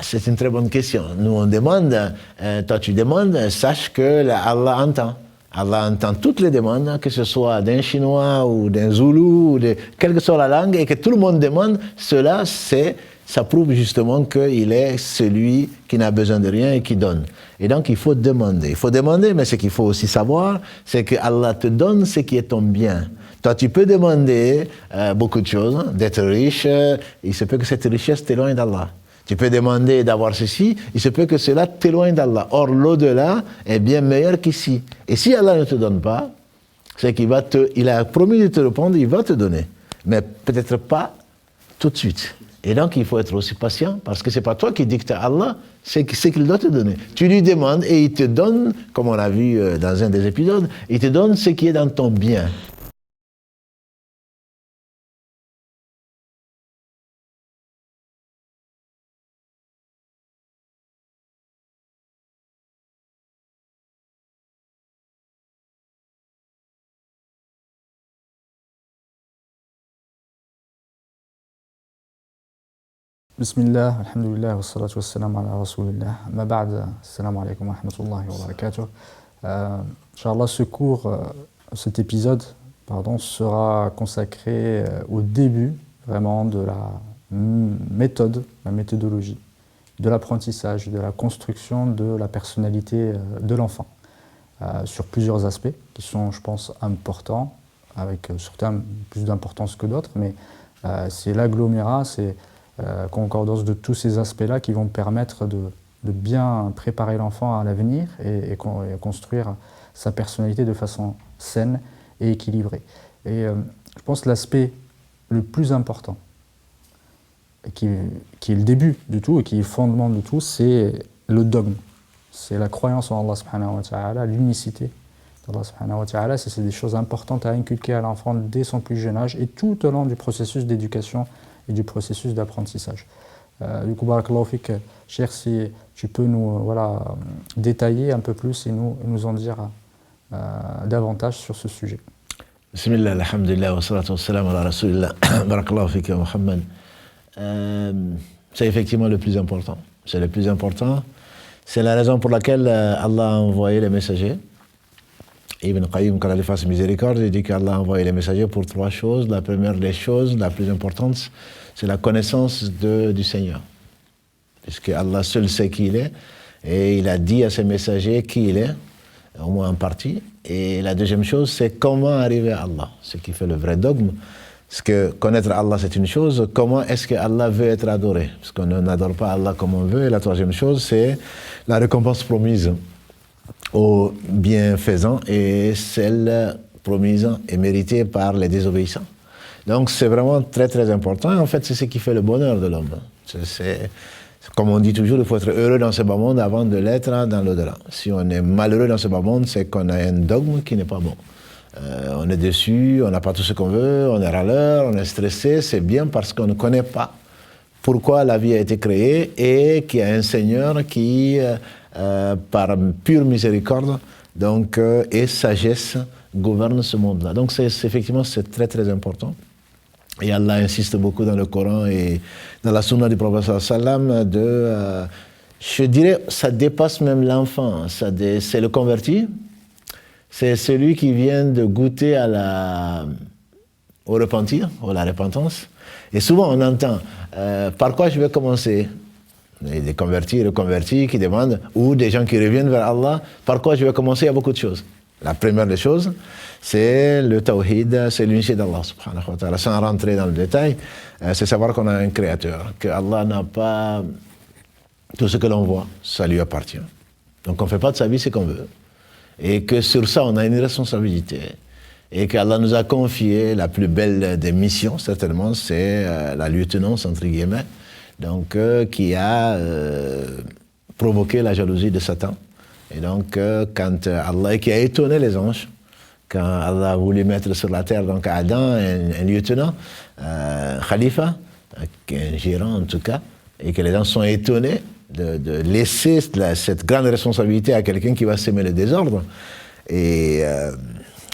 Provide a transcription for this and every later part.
c'est une très bonne question. Nous, on demande, toi tu demandes, sache que Allah entend. Allah entend toutes les demandes, que ce soit d'un Chinois ou d'un Zoulou, ou quelle que soit la langue, et que tout le monde demande, ça prouve justement qu'il est celui qui n'a besoin de rien et qui donne. Et donc il faut demander. Il faut demander, mais ce qu'il faut aussi savoir, c'est que Allah te donne ce qui est ton bien. Toi, tu peux demander beaucoup de choses, d'être riche, il se peut que cette richesse t'éloigne d'Allah. Tu peux demander d'avoir ceci, il se peut que cela t'éloigne d'Allah. Or, l'au-delà est bien meilleur qu'ici. Et si Allah ne te donne pas, c'est il a promis de te répondre, il va te donner. Mais peut-être pas tout de suite. Et donc, il faut être aussi patient, parce que ce n'est pas toi qui dictes à Allah, c'est qu'il doit te donner. Tu lui demandes et il te donne, comme on l'a vu dans un des épisodes, il te donne ce qui est dans ton bien. Bismillah, alhamdulillah, wa salatu wa salam ala rasulillah. Ma ba'd, assalamu alaikum wa rahmatullahi wa barakatuh. Inch'Allah, cet épisode, sera consacré au début vraiment de la méthodologie, de l'apprentissage, de la construction de la personnalité de l'enfant, sur plusieurs aspects qui sont, je pense, importants, avec certains plus d'importance que d'autres, mais c'est l'agglomérat, c'est concordance de tous ces aspects-là qui vont permettre de bien préparer l'enfant à l'avenir et construire sa personnalité de façon saine et équilibrée. Et je pense que l'aspect le plus important, qui est le début de tout et qui est le fondement de tout, c'est le dogme. C'est la croyance en Allah subhanahu wa ta'ala, l'unicité d'Allah subhanahu wa ta'ala. C'est des choses importantes à inculquer à l'enfant dès son plus jeune âge et tout au long du processus d'éducation et du processus d'apprentissage. Du coup, barakallahu fik, Cheikh, si tu peux nous détailler un peu plus et nous en dire davantage sur ce sujet. Bismillah, alhamdulillah, wa salatu wa salam ala rasulillah, barakallahu fik, Muhammad. C'est effectivement le plus important. C'est le plus important. C'est la raison pour laquelle Allah a envoyé les messagers. Ibn Qayyim, quand il fasse miséricorde, il dit qu'Allah a envoyé les messagers pour trois choses. La première des choses, la plus importante, c'est la connaissance du Seigneur. Puisque Allah seul sait qui il est, et il a dit à ses messagers qui il est, au moins en partie. Et la deuxième chose, c'est comment arriver à Allah, ce qui fait le vrai dogme. Parce que connaître Allah, c'est une chose, comment est-ce que Allah veut être adoré? Parce qu'on n'adore pas Allah comme on veut. Et la troisième chose, c'est la récompense promise aux bienfaisants et celle promise et méritée par les désobéissants. Donc c'est vraiment très très important. En fait, c'est ce qui fait le bonheur de l'homme. Comme on dit toujours, il faut être heureux dans ce bas monde avant de l'être dans l'au-delà. Si on est malheureux dans ce bas monde, c'est qu'on a un dogme qui n'est pas bon. On est déçu, on n'a pas tout ce qu'on veut, on est râleur, on est stressé. C'est bien parce qu'on ne connaît pas pourquoi la vie a été créée et qu'il y a un Seigneur qui, par pure miséricorde et sagesse, gouverne ce monde-là. Donc effectivement, c'est très très important. Et Allah insiste beaucoup dans le Coran et dans la sunna du prophète sallam je dirais, ça dépasse même l'enfant. C'est le converti, c'est celui qui vient de goûter au repentir, à la repentance. Et souvent on entend, par quoi je vais commencer? Des convertis, reconvertis qui demandent, ou des gens qui reviennent vers Allah, par quoi je vais commencer? Il y a beaucoup de choses. La première des choses, c'est le tawhid, c'est l'unité d'Allah subhanahu wa ta'ala. Sans rentrer dans le détail, c'est savoir qu'on a un créateur, que Allah n'a pas tout ce que l'on voit, ça lui appartient. Donc on ne fait pas de sa vie ce qu'on veut. Et que sur ça, on a une responsabilité. Et qu'Allah nous a confié la plus belle des missions, certainement, c'est la lieutenance, entre guillemets, qui a provoqué la jalousie de Satan. Et donc, quand Allah, qui a étonné les anges, quand Allah a voulu mettre sur la terre Adam, un lieutenant, Khalifa, un gérant en tout cas, et que les gens sont étonnés de laisser cette grande responsabilité à quelqu'un qui va semer le désordre. Et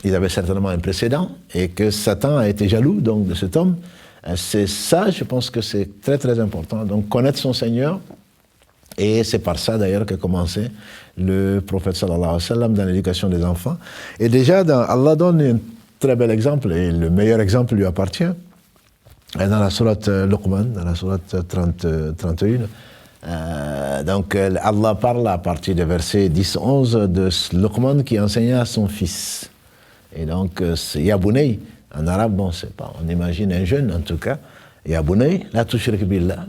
ils avaient certainement un précédent, et que Satan a été jaloux de cet homme. C'est ça, je pense que c'est très très important. Donc connaître son Seigneur, Et c'est par ça d'ailleurs qu'a commencé le prophète sallallahu alayhi wa sallam dans l'éducation des enfants. Et déjà, Allah donne un très bel exemple, et le meilleur exemple lui appartient. Et dans la sourate Luqman, dans la sourate 31, donc Allah parle à partir des versets 10-11 de Luqman qui enseignait à son fils. Et donc, Ya Bunay, en arabe, bon, c'est pas, on imagine un jeune en tout cas, Ya Bunay, la tushrik billah.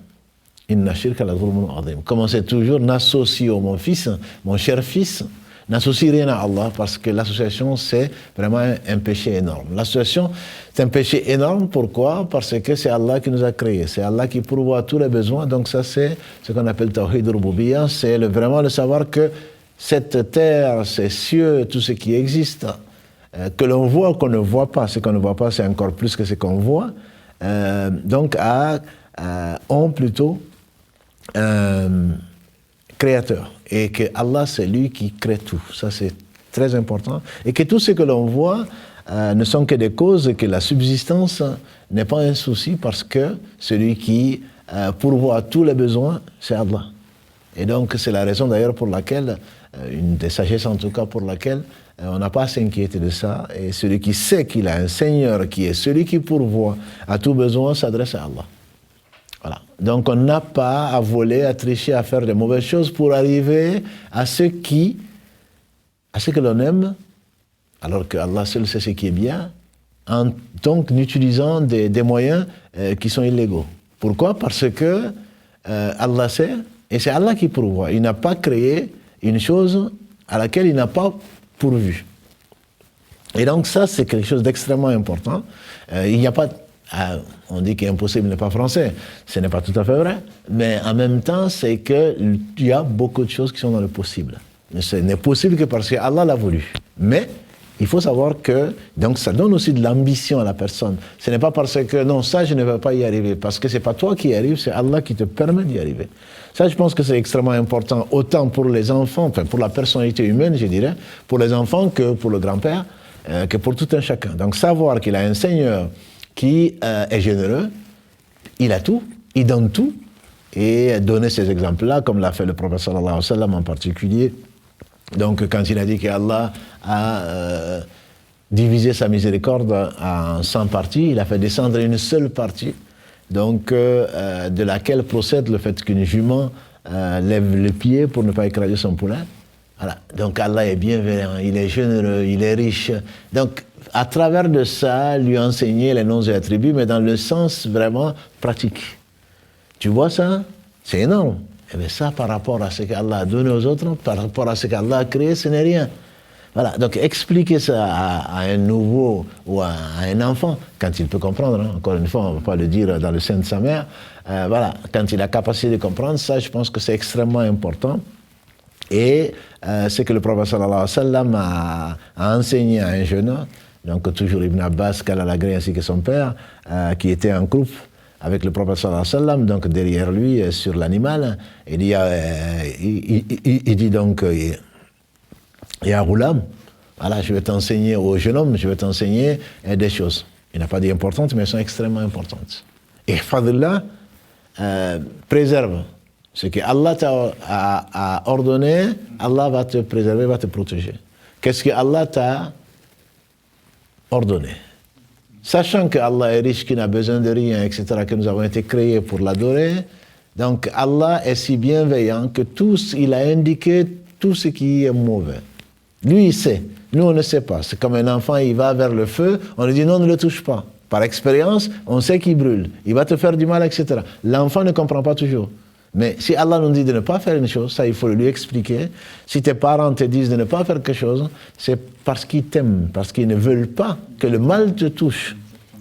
Inna shirka la dhulmun adhim. Commencez toujours, n'associe mon fils, mon cher fils, n'associe rien à Allah parce que l'association c'est vraiment un péché énorme. L'association c'est un péché énorme, pourquoi? Parce que c'est Allah qui nous a créés, c'est Allah qui pourvoit tous les besoins, donc ça c'est ce qu'on appelle Tawhid Rububiyya, c'est vraiment le savoir que cette terre, ces cieux, tout ce qui existe, que l'on voit ou qu'on ne voit pas, ce qu'on ne voit pas c'est encore plus que ce qu'on voit, donc ont plutôt créateur, et que Allah c'est lui qui crée tout, ça c'est très important, et que tout ce que l'on voit ne sont que des causes, et que la subsistance n'est pas un souci parce que celui qui pourvoit tous les besoins c'est Allah. Et donc c'est la raison d'ailleurs pour laquelle, une des sagesses en tout cas pour laquelle on n'a pas à s'inquiéter de ça, et celui qui sait qu'il a un Seigneur qui est celui qui pourvoit à tout besoin s'adresse à Allah. Voilà. Donc on n'a pas à voler, à tricher, à faire de mauvaises choses pour arriver à ce que l'on aime, alors que Allah seul sait ce qui est bien, en donc utilisant des moyens qui sont illégaux. Pourquoi? Parce que Allah sait, et c'est Allah qui pourvoit. Il n'a pas créé une chose à laquelle il n'a pas pourvu. Et donc ça, c'est quelque chose d'extrêmement important. Il n'y a pas... on dit qu'impossible n'est pas français, ce n'est pas tout à fait vrai, mais en même temps, c'est qu'il y a beaucoup de choses qui sont dans le possible. Mais ce n'est possible que parce que Allah l'a voulu. Mais il faut savoir que, donc ça donne aussi de l'ambition à la personne. Ce n'est pas parce que, non, ça je ne vais pas y arriver, parce que ce n'est pas toi qui y arrives, c'est Allah qui te permet d'y arriver. Ça, je pense que c'est extrêmement important, autant pour les enfants, enfin pour la personnalité humaine, je dirais, pour les enfants que pour le grand-père, que pour tout un chacun. Donc savoir qu'il a un Seigneur qui est généreux, il a tout, il donne tout, et donner ces exemples-là, comme l'a fait le prophète sallallahu alayhi wa sallam en particulier. Donc quand il a dit qu'Allah a divisé sa miséricorde en 100 parties, il a fait descendre une seule partie, donc de laquelle procède le fait qu'une jument lève le pied pour ne pas écraser son poulain. Voilà. Donc Allah est bienveillant, il est généreux, il est riche. Donc à travers de ça, lui enseigner les noms et attributs, mais dans le sens vraiment pratique. Tu vois ça? C'est énorme. Et bien ça, par rapport à ce qu'Allah a donné aux autres, par rapport à ce qu'Allah a créé, ce n'est rien. Voilà. Donc expliquer ça à un nouveau ou à un enfant, quand il peut comprendre, hein. Encore une fois, on ne va pas le dire dans le sein de sa mère, voilà. Quand il a capacité de comprendre ça, je pense que c'est extrêmement important. Et ce que le prophète sallallahu alayhi wa sallam a enseigné à un jeune homme, donc toujours Ibn Abbas, Kalalagré ainsi que son père, qui était en groupe avec le prophète sallallahu alayhi wa sallam, donc derrière lui sur l'animal, il dit donc, Ya Ghulam, voilà, je vais t'enseigner au jeune homme, je vais t'enseigner des choses. Il n'a pas dit importantes, mais elles sont extrêmement importantes. Et Fadlillah préserve. Ce que Allah t'a ordonné, Allah va te préserver, va te protéger. Qu'est-ce que Allah t'a ordonné? Sachant que Allah est riche, qu'il n'a besoin de rien, etc., que nous avons été créés pour l'adorer, donc Allah est si bienveillant que il a indiqué tout ce qui est mauvais. Lui, il sait. Nous, on ne sait pas. C'est comme un enfant, il va vers le feu, on lui dit non, ne le touche pas. Par expérience, on sait qu'il brûle. Il va te faire du mal, etc. L'enfant ne comprend pas toujours. Mais si Allah nous dit de ne pas faire une chose, ça il faut lui expliquer. Si tes parents te disent de ne pas faire quelque chose, c'est parce qu'ils t'aiment, parce qu'ils ne veulent pas que le mal te touche.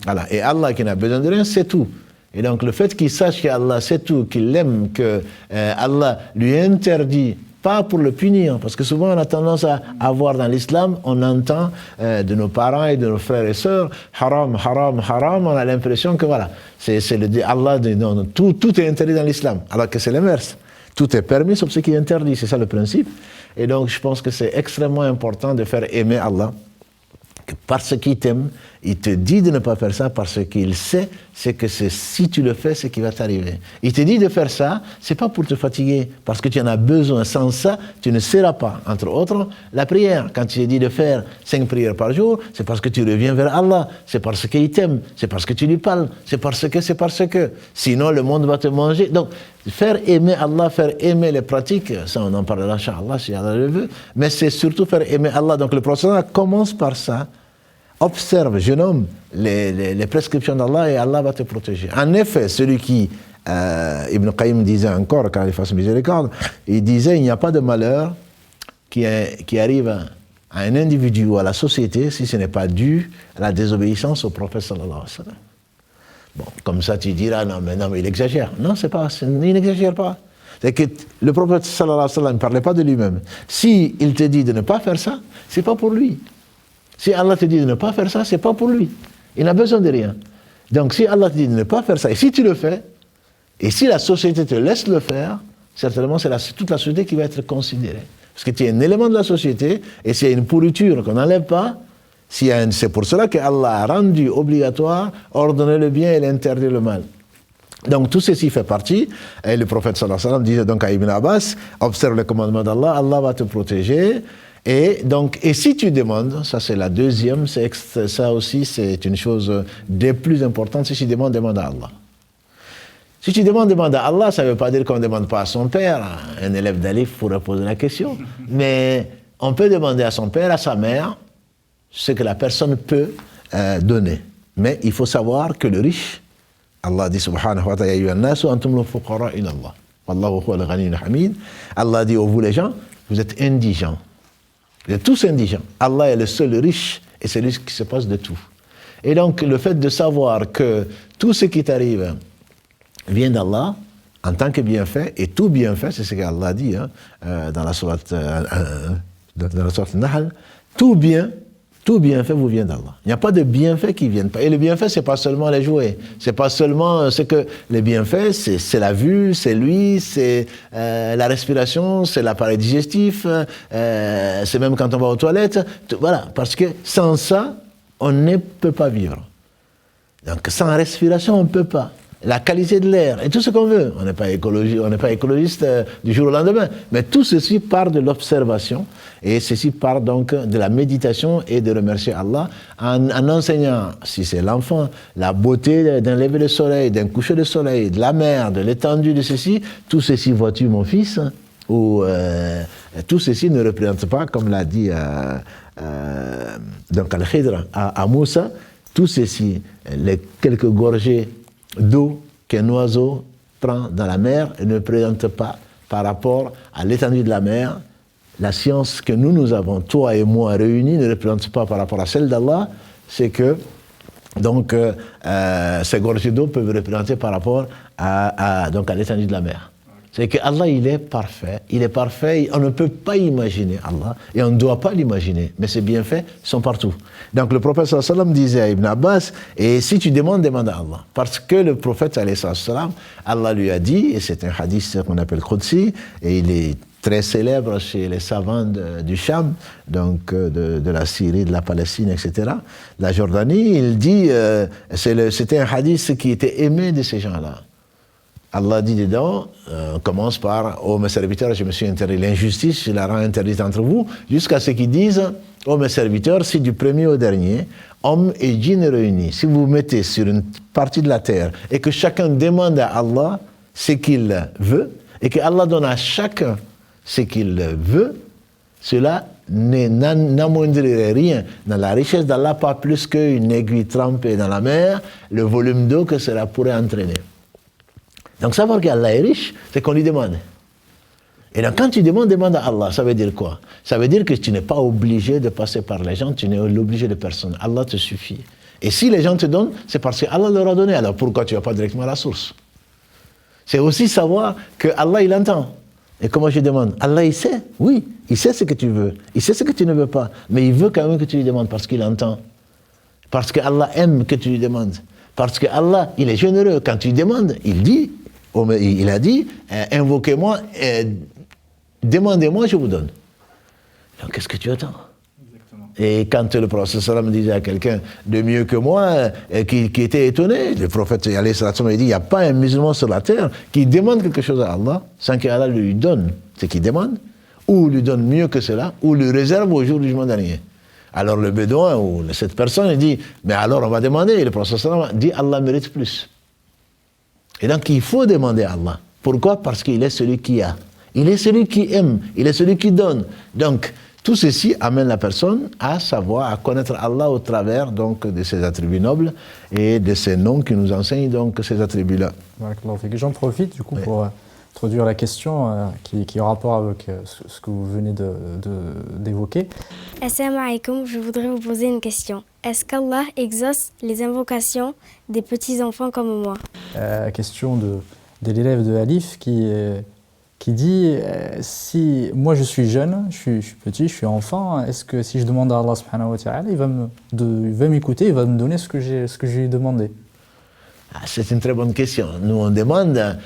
Voilà. Et Allah qui n'a besoin de rien, c'est tout. Et donc le fait qu'il sache qu'Allah c'est tout, qu'il l'aime, que Allah lui interdit, pas pour le punir, parce que souvent on a tendance à avoir dans l'islam, on entend de nos parents et de nos frères et sœurs, haram, haram, haram, on a l'impression que voilà, c'est Allah dit non, tout est interdit dans l'islam, alors que c'est l'inverse. Tout est permis sauf ce qui est interdit, c'est ça le principe. Et donc je pense que c'est extrêmement important de faire aimer Allah, parce qu'il t'aime Il te dit de ne pas faire ça parce qu'il sait que si tu le fais, c'est ce qui va t'arriver. Il te dit de faire ça, c'est pas pour te fatiguer, parce que tu en as besoin. Sans ça, tu ne seras pas. Entre autres, la prière. Quand il te dit de faire 5 prières par jour, c'est parce que tu reviens vers Allah, c'est parce qu'il t'aime, c'est parce que tu lui parles, c'est parce que. Sinon, le monde va te manger. Donc, faire aimer Allah, faire aimer les pratiques, ça on en parlera, Inch'Allah, si Allah le veut, mais c'est surtout faire aimer Allah. Donc, le prophète commence par ça. Observe, jeune homme, les prescriptions d'Allah et Allah va te protéger. En effet, celui qui, Ibn Qayyim disait encore, quand il fasse miséricorde, il disait il n'y a pas de malheur qui arrive à un individu ou à la société si ce n'est pas dû à la désobéissance au prophète sallallahu alayhi wa sallam. Bon, comme ça tu diras non mais il exagère. Non, il n'exagère pas. C'est que le prophète sallallahu alayhi wa sallam ne parlait pas de lui-même. Si il te dit de ne pas faire ça, c'est pas pour lui. Si Allah te dit de ne pas faire ça, c'est pas pour lui. Il n'a besoin de rien. Donc si Allah te dit de ne pas faire ça, et si tu le fais, et si la société te laisse le faire, certainement c'est toute la société qui va être considérée. Parce que tu es un élément de la société, et s'il y a une pourriture qu'on n'enlève pas, c'est pour cela que Allah a rendu obligatoire ordonner le bien et l'interdire le mal. Donc tout ceci fait partie, et le prophète sallallahu alayhi wa sallam disait donc à Ibn Abbas, observe le commandement d'Allah, Allah va te protéger. Et si tu demandes, ça c'est la deuxième, ça aussi c'est une chose des plus importantes, si tu demande à Allah. Si tu demande à Allah, ça ne veut pas dire qu'on ne demande pas à son père. Un élève d'Alif pourrait poser la question. Mais on peut demander à son père, à sa mère, ce que la personne peut donner. Mais il faut savoir que le riche, Allah dit subhanahu wa ta'ala, ya ayyuhan nasu antum al-fuqara ila Allah. Wallahu huwa al-ghaniyyul hamid. Allah dit, vous les gens, vous êtes indigents. Vous êtes tous indigents. Allah est le seul riche et c'est lui qui se passe de tout. Et donc, le fait de savoir que tout ce qui t'arrive vient d'Allah en tant que bienfait, et tout bienfait, c'est ce qu'Allah dit dans la sourate Nahl, tout bienfait vous vient d'Allah. Il n'y a pas de bienfaits qui ne viennent pas. Et le bienfait, ce n'est pas seulement les jouets. C'est pas seulement ce que les bienfaits, c'est la vue, c'est l'ouïe, c'est la respiration, c'est l'appareil digestif, c'est même quand on va aux toilettes. Voilà, parce que sans ça, on ne peut pas vivre. Donc sans respiration, on ne peut pas. La qualité de l'air et tout ce qu'on veut. On n'est pas écologiste du jour au lendemain. Mais tout ceci part de l'observation et ceci part donc de la méditation et de remercier Allah en enseignant, si c'est l'enfant, la beauté d'un lever de soleil, d'un coucher de soleil, de la mer, de l'étendue de ceci. Tout ceci, vois-tu mon fils, ou tout ceci ne représente pas, comme l'a dit donc Al-Khidr à Moussa, tout ceci, les quelques gorgées d'eau qu'un oiseau prend dans la mer ne présente pas par rapport à l'étendue de la mer. La science que nous avons, toi et moi réunis, ne représente pas par rapport à celle d'Allah. C'est que donc ces gorgées d'eau peuvent représenter par rapport à l'étendue de la mer. C'est que Allah, il est parfait, on ne peut pas imaginer Allah, et on ne doit pas l'imaginer, mais ses bienfaits sont partout. Donc le prophète sallallahu alayhi wa sallam disait à Ibn Abbas, et si tu demandes à Allah, parce que le prophète sallallahu alayhi wa sallam, Allah lui a dit, et c'est un hadith qu'on appelle Qudsi, et il est très célèbre chez les savants du Cham, donc de la Syrie, de la Palestine, etc., la Jordanie, il dit, c'était un hadith qui était aimé de ces gens-là. Allah dit dedans, on commence par « Ô mes serviteurs, je me suis interdit l'injustice, je la rends interdite entre vous » jusqu'à ce qu'ils disent « Ô mes serviteurs, si du premier au dernier, hommes et djinns réunis, si vous vous mettez sur une partie de la terre et que chacun demande à Allah ce qu'il veut et que Allah donne à chacun ce qu'il veut, cela n'amoindrirait rien dans la richesse d'Allah, pas plus qu'une aiguille trempée dans la mer, le volume d'eau que cela pourrait entraîner. » Donc savoir qu'Allah est riche, c'est qu'on lui demande. Et donc quand tu demande à Allah, ça veut dire quoi? Ça veut dire que tu n'es pas obligé de passer par les gens, tu n'es obligé de personne. Allah te suffit. Et si les gens te donnent, c'est parce qu'Allah leur a donné. Alors pourquoi tu ne vas pas directement à la source? C'est aussi savoir que Allah, il entend. Et comment je demande? Allah, il sait. Oui, il sait ce que tu veux. Il sait ce que tu ne veux pas. Mais il veut quand même que tu lui demandes parce qu'il entend. Parce qu'Allah aime que tu lui demandes. Parce qu'Allah, il est généreux. Quand tu lui demandes, il dit, il a dit, invoquez-moi, demandez-moi, je vous donne. Donc qu'est-ce que tu attends? Exactement. Et quand le prophète sallam disait à quelqu'un de mieux que moi, qui était étonné, le prophète alayhi sallam, il dit, il n'y a pas un musulman sur la terre qui demande quelque chose à Allah sans qu'Allah lui donne ce qu'il demande, ou lui donne mieux que cela, ou lui réserve au jour du jugement dernier. Alors le bédouin ou cette personne il dit, mais alors on va demander. Et le prophète sallam dit, Allah mérite plus. Et donc il faut demander à Allah. Pourquoi? Parce qu'il est celui qui a. Il est celui qui aime. Il est celui qui donne. Donc tout ceci amène la personne à savoir, à connaître Allah au travers donc de ses attributs nobles et de ses noms qui nous enseignent donc ces attributs-là. J'en profite du coup pour introduire la question qui est en rapport avec ce que vous venez d'évoquer. Assalamu alaikum, je voudrais vous poser une question. Est-ce qu'Allah exauce les invocations des petits-enfants comme moi? Question de l'élève de Alif qui dit si moi je suis jeune, je suis petit, je suis enfant, est-ce que si je demande à Allah subhanahu wa ta'ala, il va m'écouter, il va me donner ce que je lui ai demandé? C'est une très bonne question. Nous on demande,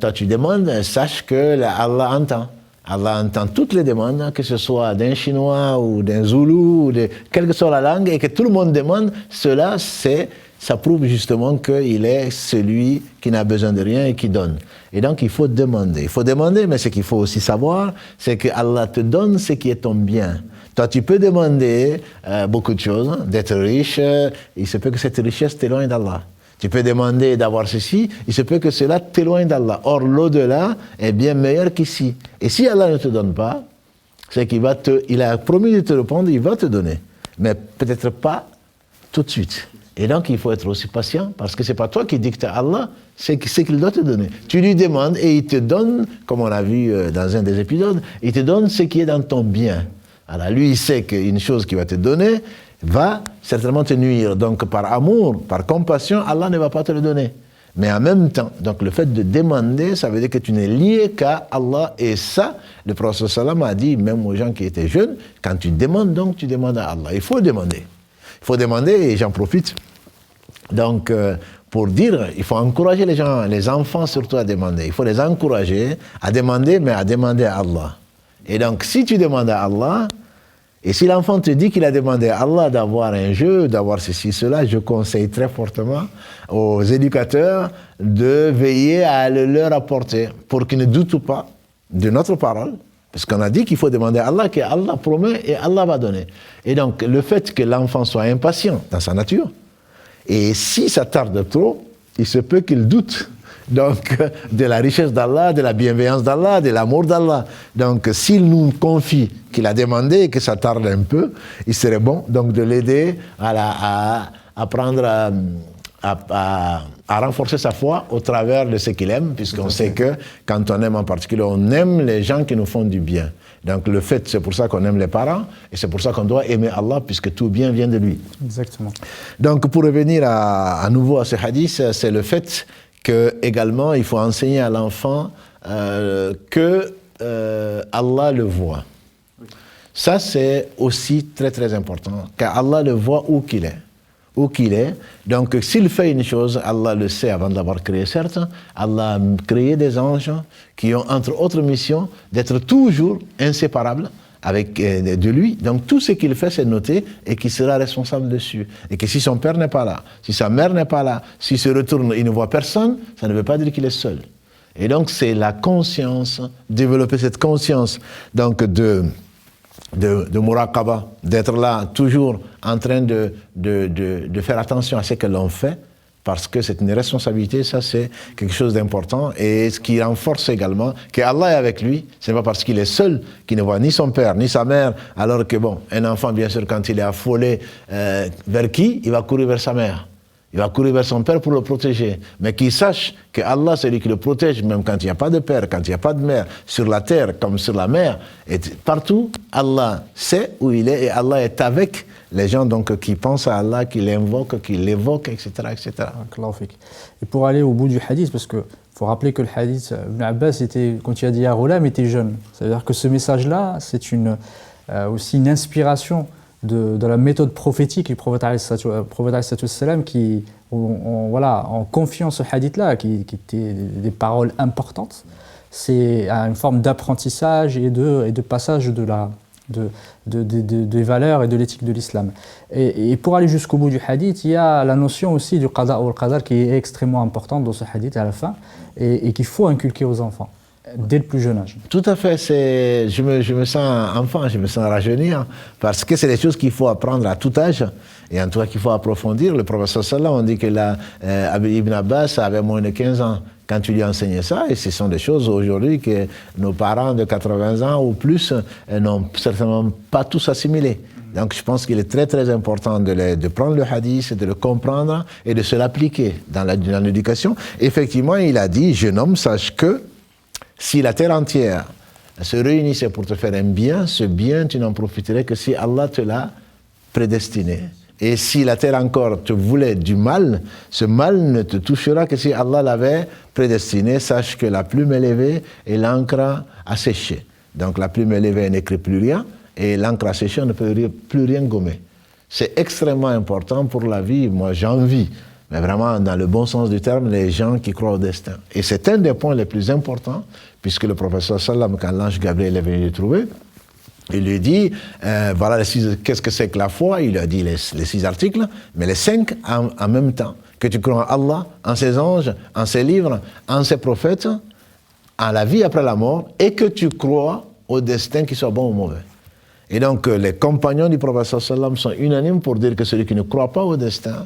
toi tu demandes, sache que Allah entend. Allah entend toutes les demandes, que ce soit d'un Chinois ou d'un Zoulou, quelle que soit la langue, et que tout le monde demande, ça prouve justement qu'il est celui qui n'a besoin de rien et qui donne. Et donc il faut demander. Il faut demander, mais ce qu'il faut aussi savoir, c'est que Allah te donne ce qui est ton bien. Toi, tu peux demander beaucoup de choses, d'être riche, il se peut que cette richesse t'éloigne d'Allah. Tu peux demander d'avoir ceci, il se peut que cela t'éloigne d'Allah. Or, l'au-delà est bien meilleur qu'ici. Et si Allah ne te donne pas, c'est il a promis de te répondre, il va te donner. Mais peut-être pas tout de suite. Et donc, il faut être aussi patient, parce que ce n'est pas toi qui dictes à Allah, c'est qu'il doit te donner. Tu lui demandes et il te donne, comme on a vu dans un des épisodes, il te donne ce qui est dans ton bien. Alors, lui, il sait qu'une chose qu'il va te donner va certainement te nuire. Donc, par amour, par compassion, Allah ne va pas te le donner. Mais en même temps, donc le fait de demander, ça veut dire que tu n'es lié qu'à Allah. Et ça, le prophète sallam a dit, même aux gens qui étaient jeunes, quand tu demandes, donc tu demandes à Allah. Il faut demander. Il faut demander, et j'en profite, donc, pour dire, il faut encourager les gens, les enfants surtout à demander. Il faut les encourager à demander, mais à demander à Allah. Et donc, si tu demandes à Allah, et si l'enfant te dit qu'il a demandé à Allah d'avoir un jeu, d'avoir ceci, cela, je conseille très fortement aux éducateurs de veiller à le leur apporter pour qu'ils ne doutent pas de notre parole. Parce qu'on a dit qu'il faut demander à Allah, qu'Allah promet et Allah va donner. Et donc, le fait que l'enfant soit impatient dans sa nature, et si ça tarde trop, il se peut qu'il doute. Donc, de la richesse d'Allah, de la bienveillance d'Allah, de l'amour d'Allah. Donc, s'il nous confie qu'il a demandé et que ça tarde un peu, il serait bon donc de l'aider à renforcer sa foi au travers de ce qu'il aime, puisqu'on sait que quand on aime en particulier, on aime les gens qui nous font du bien. Donc, le fait, c'est pour ça qu'on aime les parents, et c'est pour ça qu'on doit aimer Allah, puisque tout bien vient de lui. Exactement. Donc, pour revenir à nouveau à ce hadith, c'est le fait également, il faut enseigner à l'enfant que Allah le voit. Ça, c'est aussi très très important, car Allah le voit où qu'il est. Où qu'il est. Donc, s'il fait une chose, Allah le sait avant d'avoir créé, certes. Allah a créé des anges qui ont, entre autres missions, d'être toujours inséparables de lui. Donc, tout ce qu'il fait, c'est noté et qu'il sera responsable dessus. Et que si son père n'est pas là, si sa mère n'est pas là, s'il se retourne, il ne voit personne, ça ne veut pas dire qu'il est seul. Et donc, c'est la conscience, développer cette conscience donc de muraqaba, d'être là, toujours en train de faire attention à ce que l'on fait, parce que c'est une responsabilité, ça c'est quelque chose d'important, et ce qui renforce également qu'Allah est avec lui, ce n'est pas parce qu'il est seul qu'il ne voit ni son père, ni sa mère, alors que bon, un enfant bien sûr quand il est affolé, vers qui? Il va courir vers sa mère. Il va courir vers son père pour le protéger. Mais qu'il sache que Allah, c'est lui qui le protège, même quand il n'y a pas de père, quand il n'y a pas de mère, sur la terre comme sur la mer. Et partout, Allah sait où il est et Allah est avec les gens donc, qui pensent à Allah, qui l'invoquent, qui l'évoquent, etc., etc. Et pour aller au bout du hadith, parce qu'il faut rappeler que le hadith, Ibn Abbas, quand il a dit à Ghulam, était jeune. Ça veut dire que ce message-là, c'est aussi une inspiration de la méthode prophétique du prophète sallam qui, en confiant ce hadith-là, qui était des paroles importantes, c'est une forme d'apprentissage et de passage de des valeurs et de l'éthique de l'islam. Et pour aller jusqu'au bout du hadith, il y a la notion aussi du qada ou al-qadar qui est extrêmement importante dans ce hadith à la fin et qu'il faut inculquer aux enfants dès le plus jeune âge. Tout à fait, je me sens enfant, je me sens rajeunir, parce que c'est des choses qu'il faut apprendre à tout âge, et en tout cas qu'il faut approfondir. Le professeur sallallahu, on dit que Ibn Abbas avait moins de 15 ans quand tu lui enseignais ça, et ce sont des choses aujourd'hui que nos parents de 80 ans ou plus n'ont certainement pas tous assimilées. Donc je pense qu'il est très très important de prendre le hadith, de le comprendre et de se l'appliquer dans l'éducation. Effectivement, il a dit, jeune homme, sache que si la terre entière se réunissait pour te faire un bien, ce bien, tu n'en profiterais que si Allah te l'a prédestiné. Et si la terre encore te voulait du mal, ce mal ne te touchera que si Allah l'avait prédestiné. Sache que la plume est levée et l'encre a séché. Donc la plume est levée, elle n'écrit plus rien, et l'encre a séché, on ne peut plus rien gommer. C'est extrêmement important pour la vie. Moi, j'envie, mais vraiment dans le bon sens du terme, les gens qui croient au destin. Et c'est un des points les plus importants, puisque le professeur sallam, quand l'ange Gabriel est venu le trouver, il lui dit, voilà qu'est-ce que c'est que la foi? Il lui a dit les 6 articles, mais les 5 en même temps. Que tu crois en Allah, en ses anges, en ses livres, en ses prophètes, en la vie après la mort, et que tu crois au destin, qu'il soit bon ou mauvais. Et donc les compagnons du professeur sallam sont unanimes pour dire que celui qui ne croit pas au destin,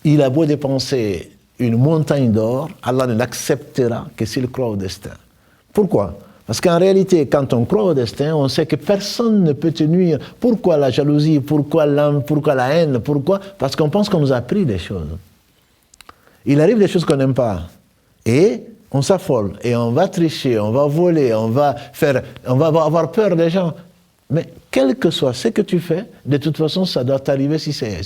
il a beau dépenser une montagne d'or, Allah ne l'acceptera que s'il croit au destin. Pourquoi? Parce qu'en réalité, quand on croit au destin, on sait que personne ne peut te nuire. Pourquoi la jalousie? Pourquoi la haine? Pourquoi? Parce qu'on pense qu'on nous a appris des choses. Il arrive des choses qu'on n'aime pas. Et on s'affole, et on va tricher, on va voler, on va avoir peur des gens. Mais quel que soit ce que tu fais, de toute façon, ça doit t'arriver si c'est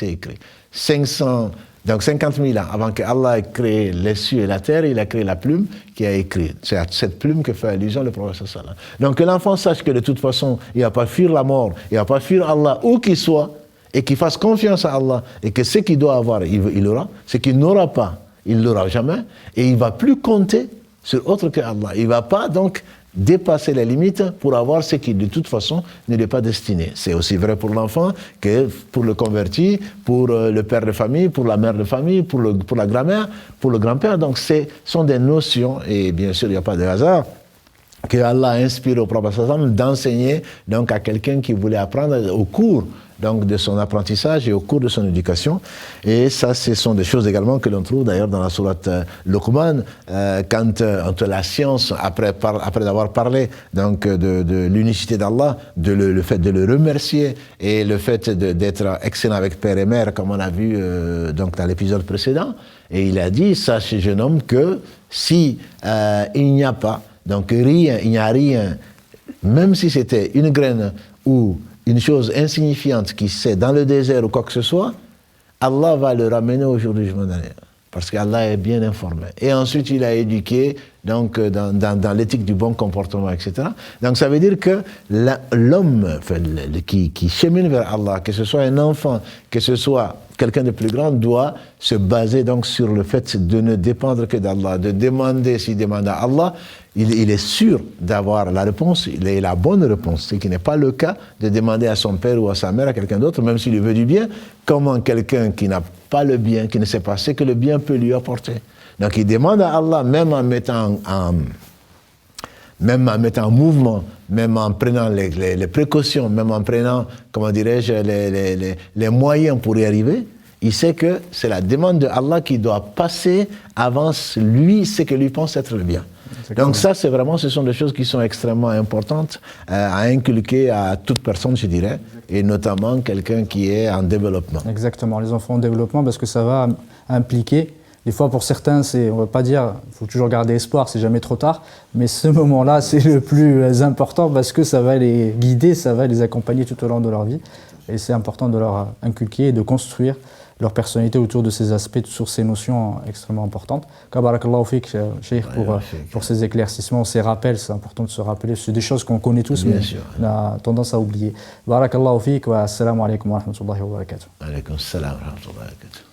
écrit. 50 000 ans avant que Allah ait créé les cieux et la terre, il a créé la plume qui a écrit. C'est à cette plume que fait allusion le prophète sallallahu alayhi wa sallam. Donc que l'enfant sache que de toute façon, il ne va pas fuir la mort, il ne va pas fuir Allah où qu'il soit, et qu'il fasse confiance à Allah, et que ce qu'il doit avoir, il aura, ce qu'il n'aura pas, il ne l'aura jamais, et il ne va plus compter sur autre que Allah. Il ne va pas donc dépasser les limites pour avoir ce qui de toute façon ne lui est pas destiné. C'est aussi vrai pour l'enfant que pour le converti, pour le père de famille, pour la mère de famille, pour la grand-mère, pour le grand-père. Donc ce sont des notions, et bien sûr il n'y a pas de hasard, que Allah a inspiré au prophète sallam d'enseigner donc à quelqu'un qui voulait apprendre au cours donc de son apprentissage et au cours de son éducation. Et ça, ce sont des choses également que l'on trouve d'ailleurs dans la sourate Luqman, quand entre la science, après avoir parlé donc de l'unicité d'Allah, le fait de le remercier et le fait d'être excellent avec père et mère, comme on a vu donc dans l'épisode précédent, et il a dit, sache jeune homme que si il n'y a pas donc rien, il n'y a rien, même si c'était une graine ou une chose insignifiante qui c'est dans le désert ou quoi que ce soit, Allah va le ramener au jour du jugement dernier. Parce qu'Allah est bien informé. Et ensuite, il a éduqué donc, dans l'éthique du bon comportement, etc. Donc ça veut dire que l'homme qui chemine vers Allah, que ce soit un enfant, que ce soit quelqu'un de plus grand, doit se baser donc sur le fait de ne dépendre que d'Allah, de demander, s'il demande à Allah, il est sûr d'avoir la réponse, il a la bonne réponse, ce qui n'est pas le cas de demander à son père ou à sa mère, à quelqu'un d'autre, même s'il lui veut du bien, comment quelqu'un qui n'a pas le bien, qui ne sait pas ce que le bien peut lui apporter. Donc il demande à Allah, même en mettant en mouvement, même en prenant les précautions, même en prenant, comment dirais-je, les moyens pour y arriver, il sait que c'est la demande de Allah qui doit passer avant lui, ce que lui pense être le bien. Donc ça, ce sont des choses qui sont extrêmement importantes à inculquer à toute personne, je dirais, et notamment quelqu'un qui est en développement. Exactement, les enfants en développement, parce que ça va impliquer, des fois pour certains, on ne va pas dire, il faut toujours garder espoir, c'est jamais trop tard, mais ce moment-là, c'est le plus important parce que ça va les guider, ça va les accompagner tout au long de leur vie, et c'est important de leur inculquer et de construire leur personnalité autour de ces aspects, sur ces notions extrêmement importantes. Barakallahu fik, Cheikh, pour ces éclaircissements, ces rappels, c'est important de se rappeler. C'est des choses qu'on connaît tous, mais on a tendance à oublier. Barakallahu fik, wa assalamu alaikum wa rahmatullahi wa barakatuh. Alaikum salam wa rahmatullahi wa barakatuh.